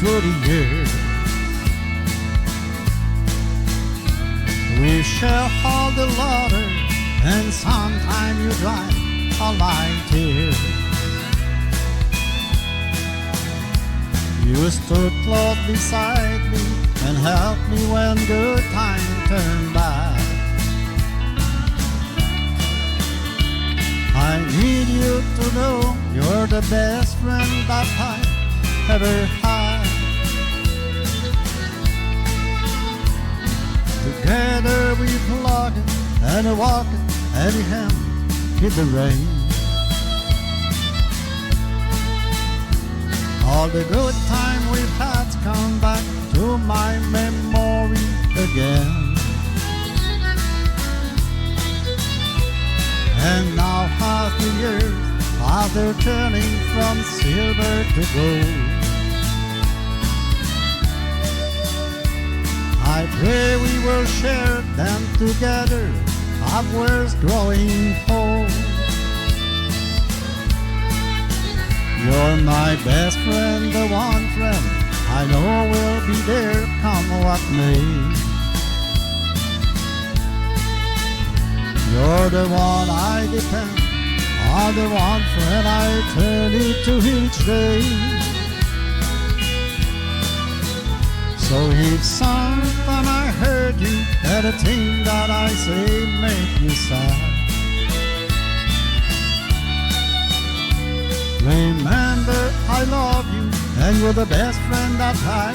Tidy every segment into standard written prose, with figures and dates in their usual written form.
through the years. We share all the laughter, and sometimes you dry all my tears. You stood close beside me and helped me when good times turned bad. I need you to know you're the best friend that I ever had. Together we vlogging and walking hand in hand in the rain. All the good time we've had come back to my memory again. And now half the years after turning from silver to gold, I pray we will share them together, upwards growing old. You're my best friend, the one friend I know will be there come what may. You're the one I depend on, the one friend I turn into each day. So if sometime I heard you and the thing that I say make you sad, remember I love you and you're the best friend that I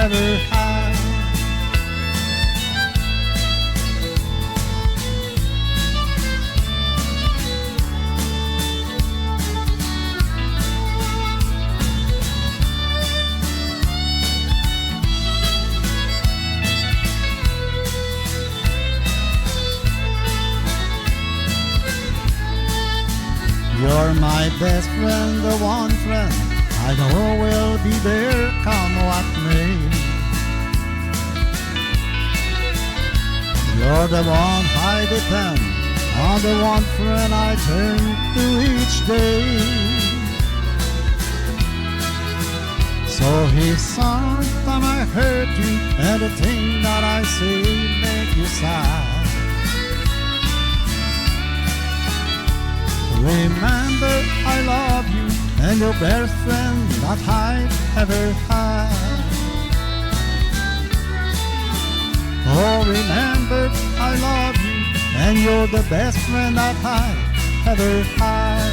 ever had. You're my best friend, the one friend I know will be there come what may. You're the one I depend on, the one friend I turn to each day. So if sometime I hurt you and the thing that I say make you sad, remember I love you and your best friend that I ever had. Oh, remember I love you and you're the best friend that I ever had.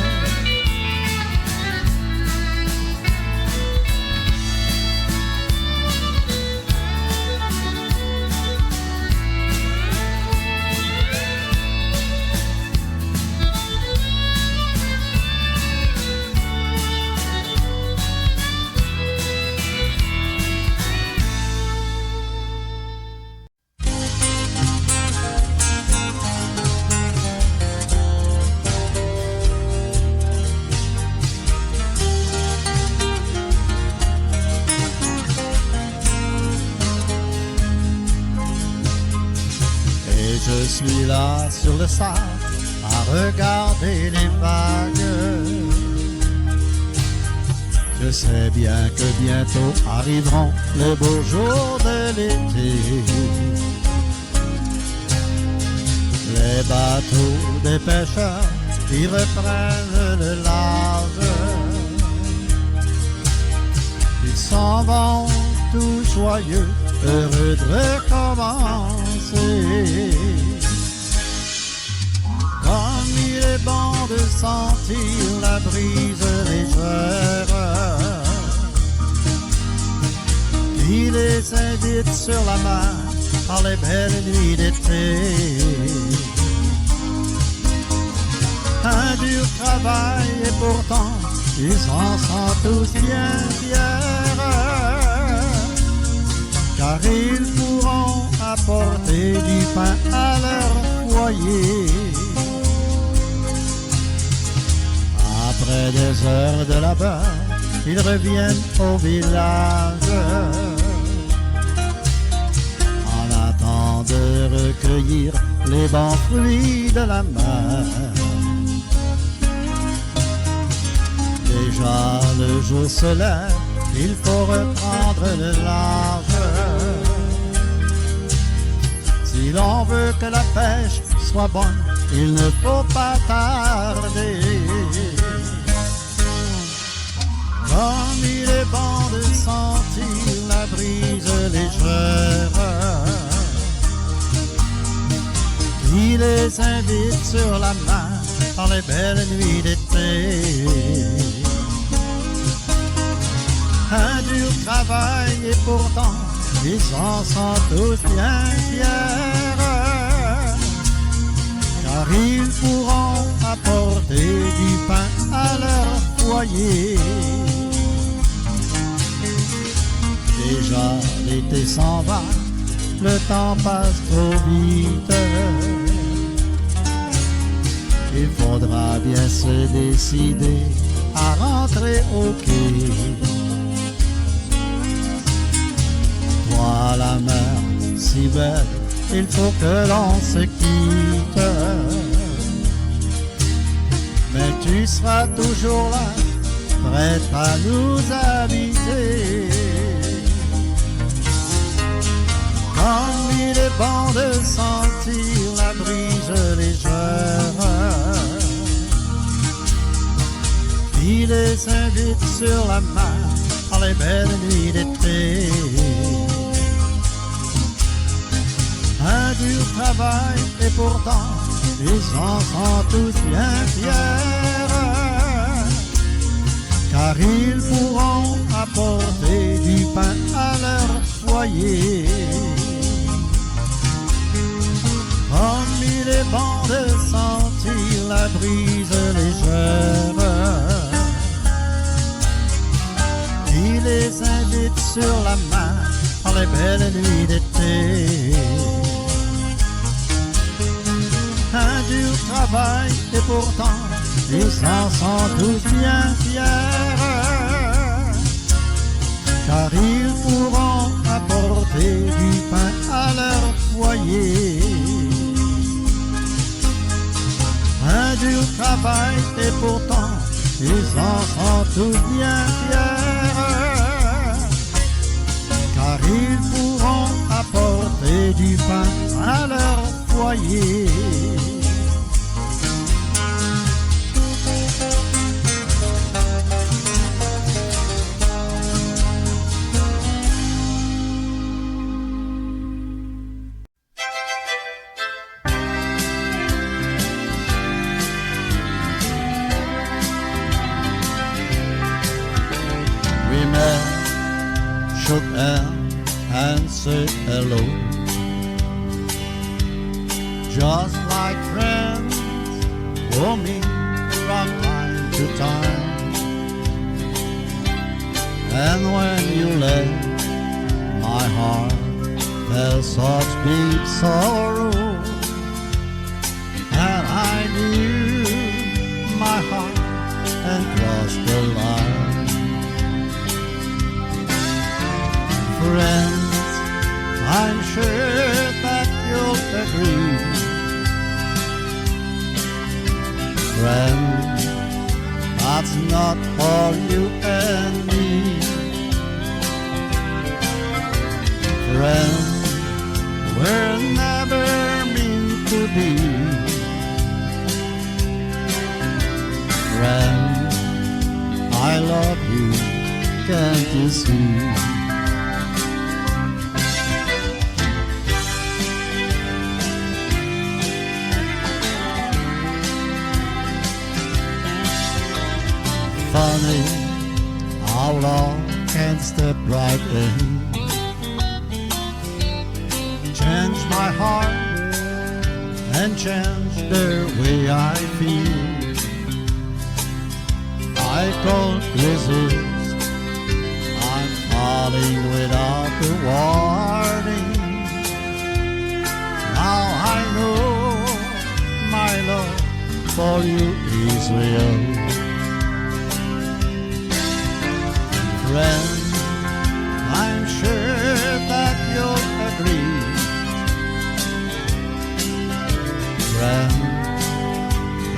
Je suis là sur le sable à regarder les vagues. Je sais bien que bientôt arriveront les beaux jours de l'été. Les bateaux des pêcheurs qui reprennent le large, ils s'en vont tout joyeux, heureux de recommencer. Comme il est bon de sentir la brise légère qui les invite sur la mer par les belles nuits d'été. Un dur travail et pourtant ils en sont tous bien fiers, car ils pourront apporter du pain à leur foyer. Après des heures de labeur, ils reviennent au village en attendant de recueillir les bons fruits de la mer. Déjà le jour se lève il faut reprendre le large. Si l'on veut que la pêche soit bonne, il ne faut pas tarder. Comme il est bon de sentir la brise légère qui les invite sur la main par les belles nuits d'été. Un dur travail et pourtant ils en sont tous bien fiers, car ils pourront apporter du pain à leur foyer. Déjà l'été s'en va, le temps passe trop vite. Il faudra bien se décider à rentrer au quai. Toi la mer si belle, il faut que l'on se quitte. Mais tu seras toujours là, prête à nous habiter. Comme il est bon de sentir la brise légère qui les invite sur la main par les belles nuits d'été. Un dur travail et pourtant ils en sont tous bien fiers, car ils pourront apporter du pain à leur foyer. Comme il est bon de sentir la brise légère qui les invite sur la main par les belles nuits d'été. Un dur travail et pourtant ils en sont tous bien fiers, car ils pourront apporter du pain à leur foyer. Un dur travail et pourtant ils en sont tous bien fiers, car ils pourront apporter du pain à leur foyer. We met, shook hands and said hello, just like friends, roaming from time to time. And when you left, my heart felt such deep sorrow, and I knew my heart had crossed the line. Friends, I'm sure that you'll agree. Friend, that's not for you and me. Friend, we're never meant to be. Friend, I love you, can't you see? Funny how love can step right in, change my heart and change the way I feel. I can't resist, I'm falling without a warning. Now I know my love for you is real. Friend, I'm sure that you'll agree. Friend,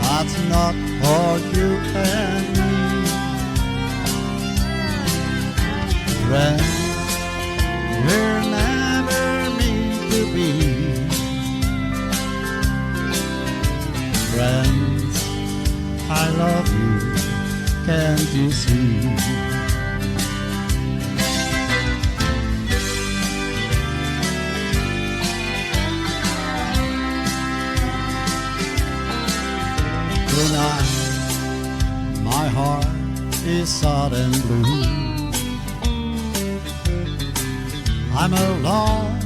that's not for you and me. Friends, we're never meant to be. Friends, I love you, can't you see? Tonight, my heart is sad and blue. I'm alone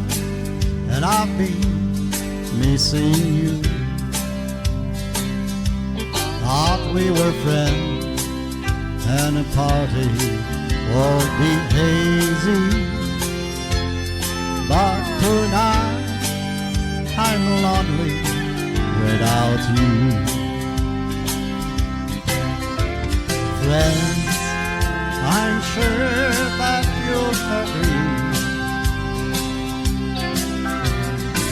and I've been missing you. Thought we were friends and a party would be hazy, but tonight I'm lonely without you. Friends, I'm sure that you'll agree.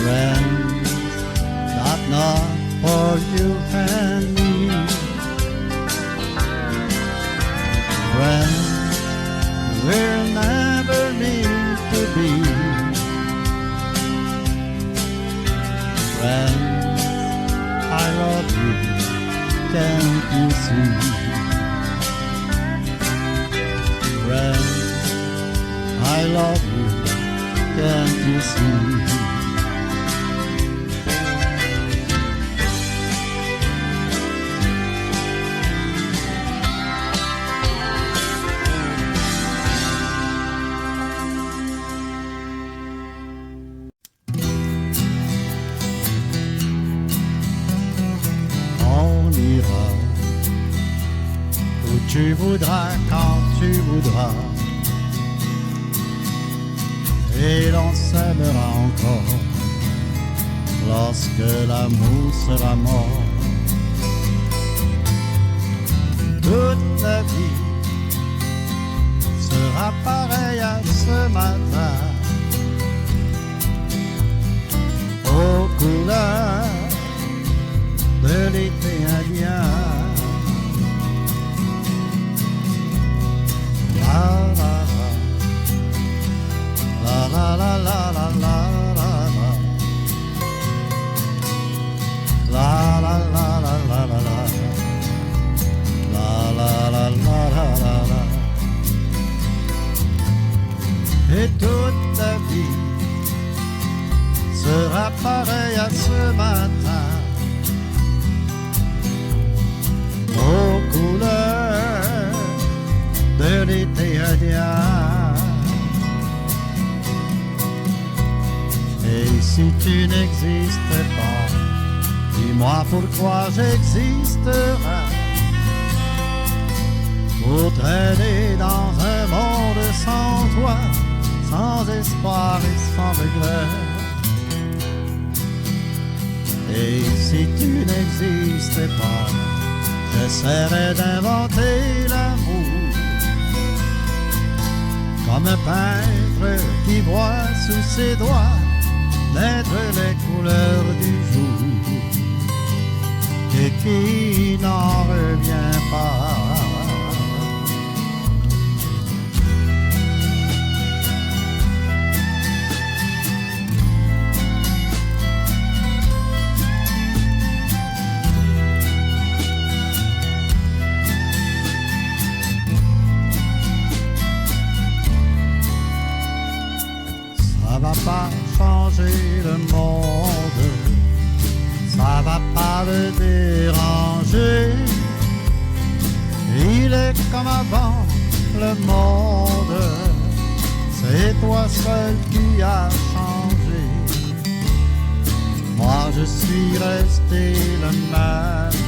Friends, not enough for you and me. Friends, we're never meant to be. Friends, I love you, can't you see? Friends, I love you, can't you see? On ira où tu voudras, quand tu voudras, et l'on s'aimera encore lorsque l'amour sera mort. Toute la vie sera pareille à ce matin, aux couleurs de l'été indien. La la la la la la la la la la la la la la la la la la. Et toute la vie sera pareille à ce matin, aux couleurs de l'été indien. Et si tu n'existais pas, dis-moi pourquoi j'existerais, pour traîner dans un monde sans toi, sans espoir et sans regret. Et si tu n'existais pas, j'essaierais d'inventer l'amour, comme un peintre qui voit sous ses doigts naître les couleurs du jour et qui n'en revient pas. Ça va pas changer le monde, ça va pas le déranger. Il est comme avant le monde, c'est toi seul qui as changé. Moi je suis resté le même,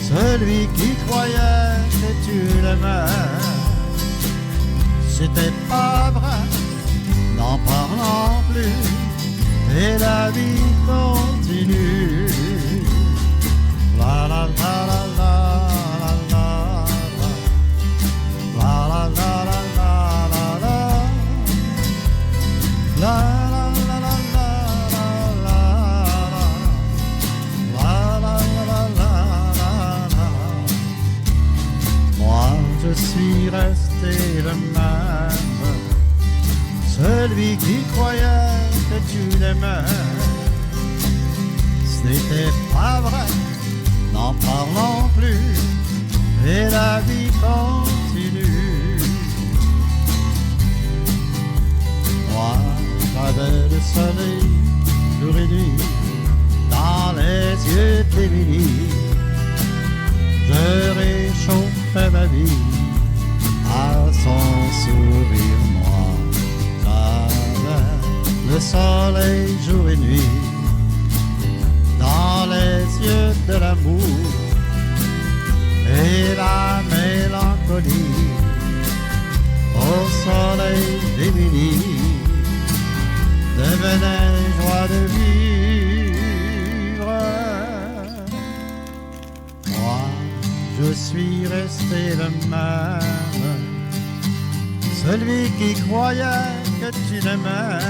celui qui croyait que tu l'aimais. C'était pas vrai, n'en parlons plus, et la vie continue. La la la la la la la la la la la la la la la je suis resté le même. celui qui croyait que tu l'aimais. Ce n'était pas vrai, n'en parlons plus, et la vie continue. Moi, j'avais le soleil jour et nuit dans les yeux d'Émilie. Je réchauffais ma vie à son sourire. Moi, j'avais le soleil jour et nuit dans les yeux de l'amour et la mélancolie au soleil d'Émilie devenait joie de vivre. Moi, je suis resté le même, celui qui croyait que tu l'aimais.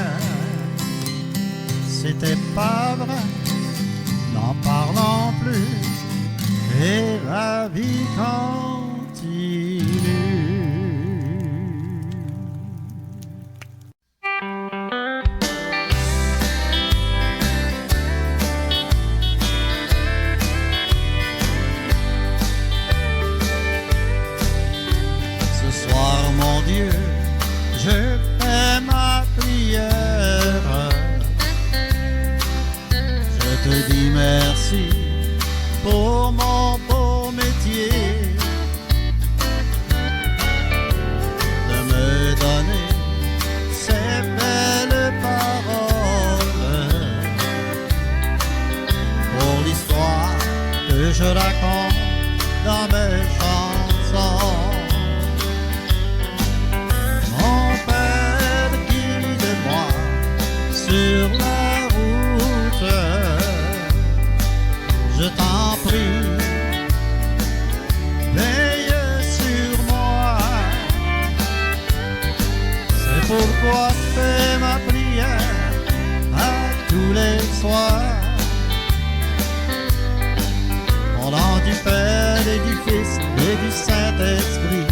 C'était pas vrai, n'en parlons plus, et la vie continue. Ce soir, mon Dieu, je fais ma prière. Je te dis merci pour mon beau métier, de me donner ces belles paroles pour l'histoire que je raconte dans mes chansons. Mon Père, guide-moi sur la route, je t'en prie, veille sur moi. C'est pourquoi je fais ma prière à tous les soirs. Au nom du Père et du Fils et du Saint-Esprit,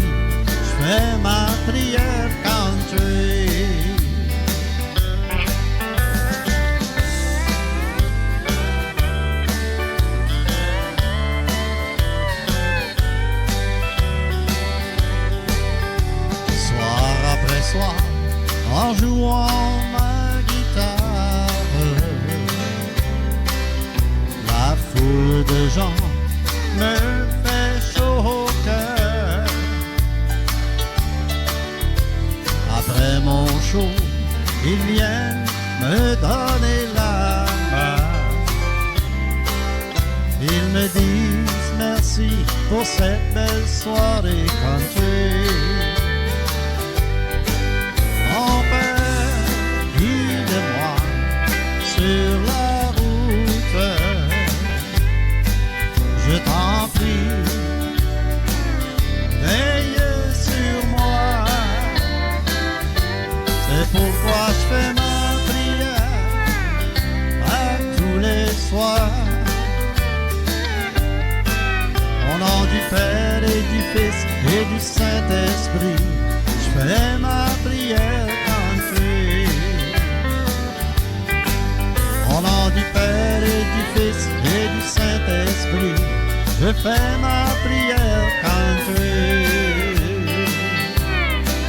je fais ma prière country. En jouant ma guitare, la foule de gens me fait chaud au cœur. Après mon show, ils viennent me donner la main. Ils me disent merci pour cette belle soirée country. Mon Père, guide-moi sur la route, je t'en prie, veille sur moi. C'est pourquoi je fais ma prière à tous les soirs. Au nom du Père et du Fils et du Saint-Esprit, je fais ma prière country. Au nom du Père et du Fils et du Saint-Esprit, je fais ma prière country.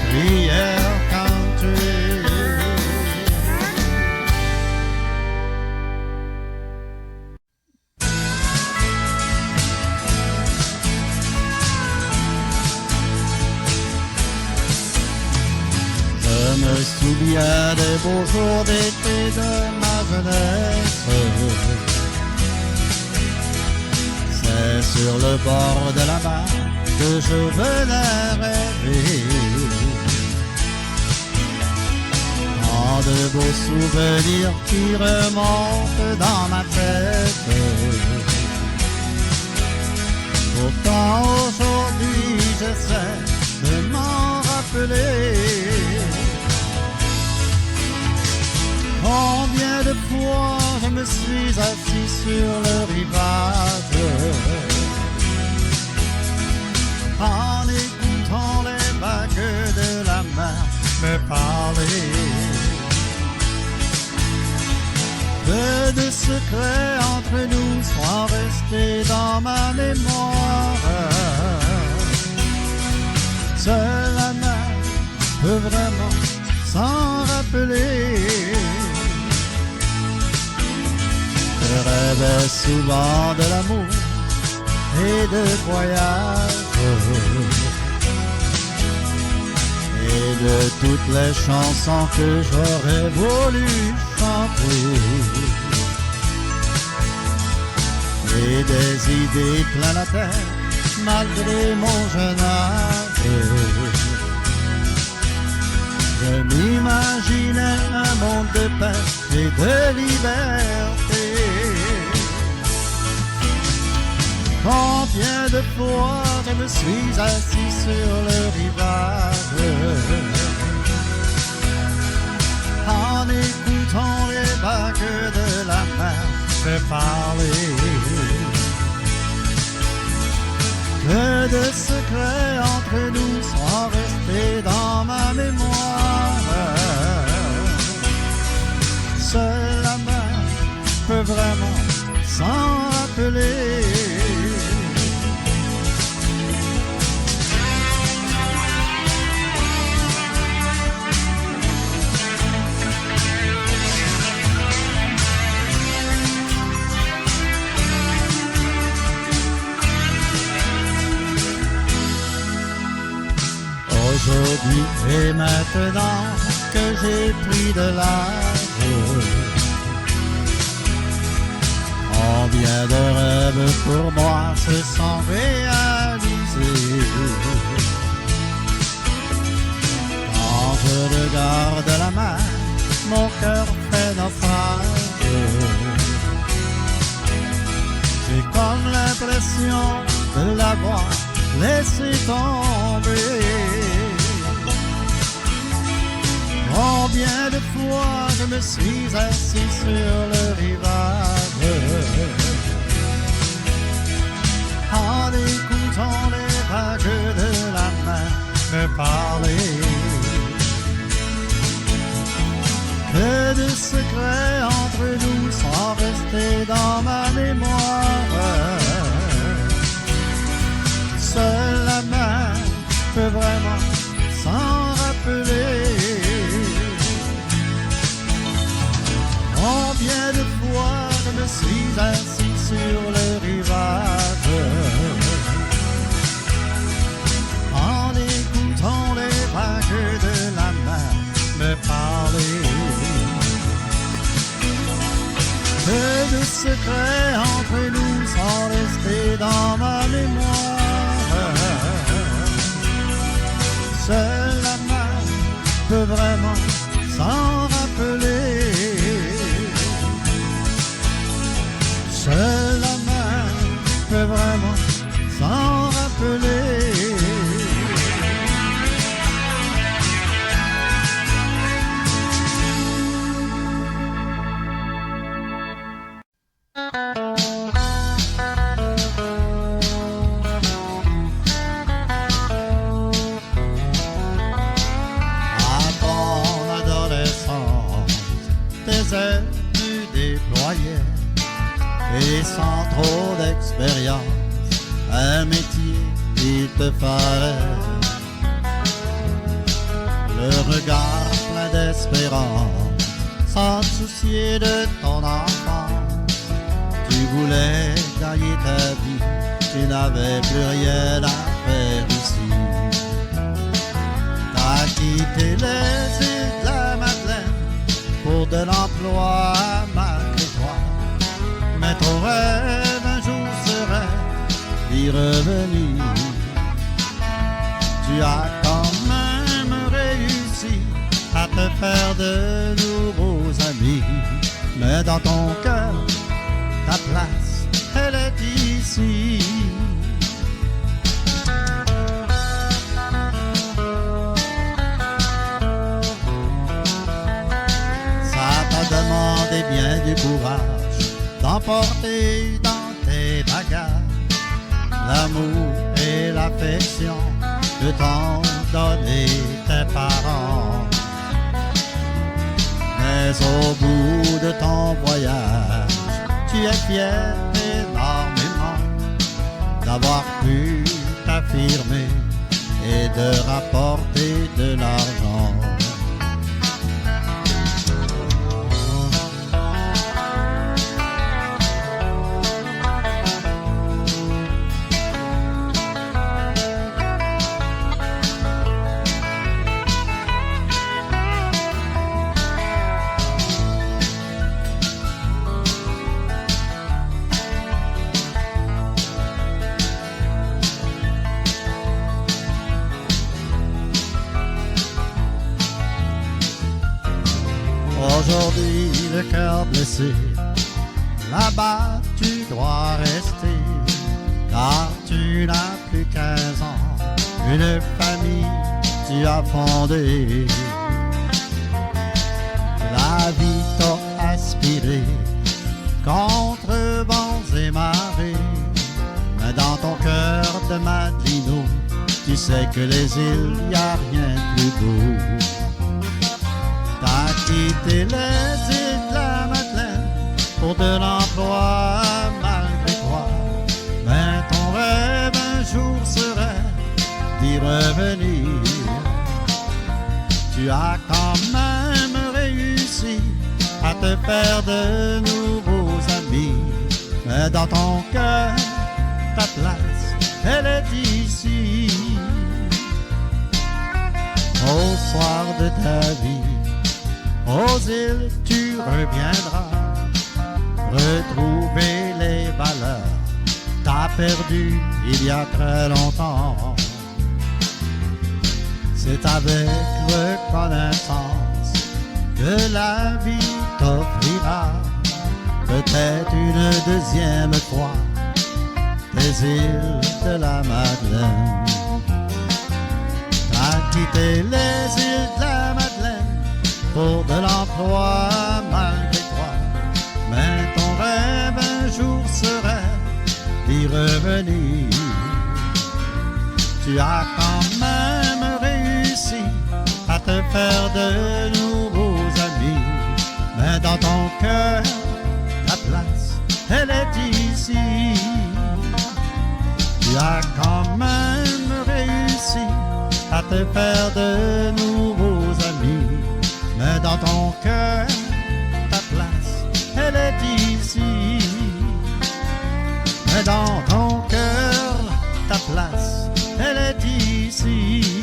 Prière country. Je me souviens des beaux jours d'été de ma jeunesse. C'est sur le bord de la mer que je venais rêver. Tant de beaux souvenirs qui remontent dans ma tête. Pourtant aujourd'hui j'essaie de m'en rappeler. Combien de fois je me suis assis sur le rivage en écoutant les vagues de la mer me parler. de secrets entre nous sont restés dans ma mémoire. Seule la mer peut vraiment s'en rappeler. Je rêvais souvent de l'amour et de voyages et de toutes les chansons que j'aurais voulu chanter et des idées plein la tête malgré mon jeune âge. Je m'imaginais un monde de paix et de liberté. Combien de fois je me suis assis sur le rivage en écoutant les vagues de la mer se parler. Que de secrets entre nous sont restés dans ma mémoire. Seule la mer peut vraiment s'en rappeler. Aujourd'hui et maintenant que j'ai pris de l'âge, combien de rêves pour moi se sont réalisés. Quand je regarde la mer, mon cœur fait naufrage. J'ai comme l'impression de l'avoir laissé tomber. Combien de fois je me suis assis sur le rivage en écoutant les vagues de la mer me parler. Que de secrets entre nous sont restés dans ma mémoire. Seule la mer peut vraiment s'en rappeler. Combien de fois je me suis assis sur le rivage en écoutant les vagues de la mer me parler. Que de secrets entre nous sont restés dans ma mémoire. Seule la mer peut vraiment s'en rappeler. Seule la mer peut vraiment s'en rappeler. À ton adolescence, tes ailes tu déployais. Et sans trop d'expérience, un métier il te fallait. Le regard plein d'espérance, sans te soucier de ton enfance. Tu voulais gagner ta vie, tu n'avais plus rien à faire ici. T'as quitté les îles de la Madeleine pour de l'emploi malgré toi. Mais ton rêve un jour serait d'y revenir. Tu as quand même réussi à te faire de nouveaux amis. Mais dans ton cœur, ta place, elle est ici. Ça t'a demandé bien du courage d'emporter dans tes bagages l'amour et l'affection que t'ont donné tes parents. Mais au bout de ton voyage, tu es fier énormément d'avoir pu t'affirmer et de rapporter de l'argent. Aujourd'hui le cœur blessé, là-bas tu dois rester, car tu n'as plus 15 ans, une famille tu as fondée. La vie t'a aspiré contre vents et marées, mais dans ton cœur de Madelino, tu sais que les îles, y a rien de plus beau. T'as quitté les îles de la Madeleine pour de l'emploi malgré toi, mais ton rêve un jour serait d'y revenir. Tu as quand même réussi à te faire de nouveaux amis, mais dans ton cœur, ta place, elle est ici. Au soir de ta vie, aux îles tu reviendras, retrouver les valeurs t'as perdues il y a très longtemps. C'est avec reconnaissance que la vie t'offrira peut-être une deuxième fois les îles de la Madeleine. T'as quitté les îles de la Madeleine pour de l'emploi malgré toi, mais ton rêve un jour serait d'y revenir. Tu as quand même réussi à te faire de nouveaux amis, mais dans ton cœur, ta place, elle est ici. Tu as quand même réussi à te faire de nouveaux amis, mais dans ton cœur, ta place, elle est ici. Mais dans ton cœur, ta place, elle est ici.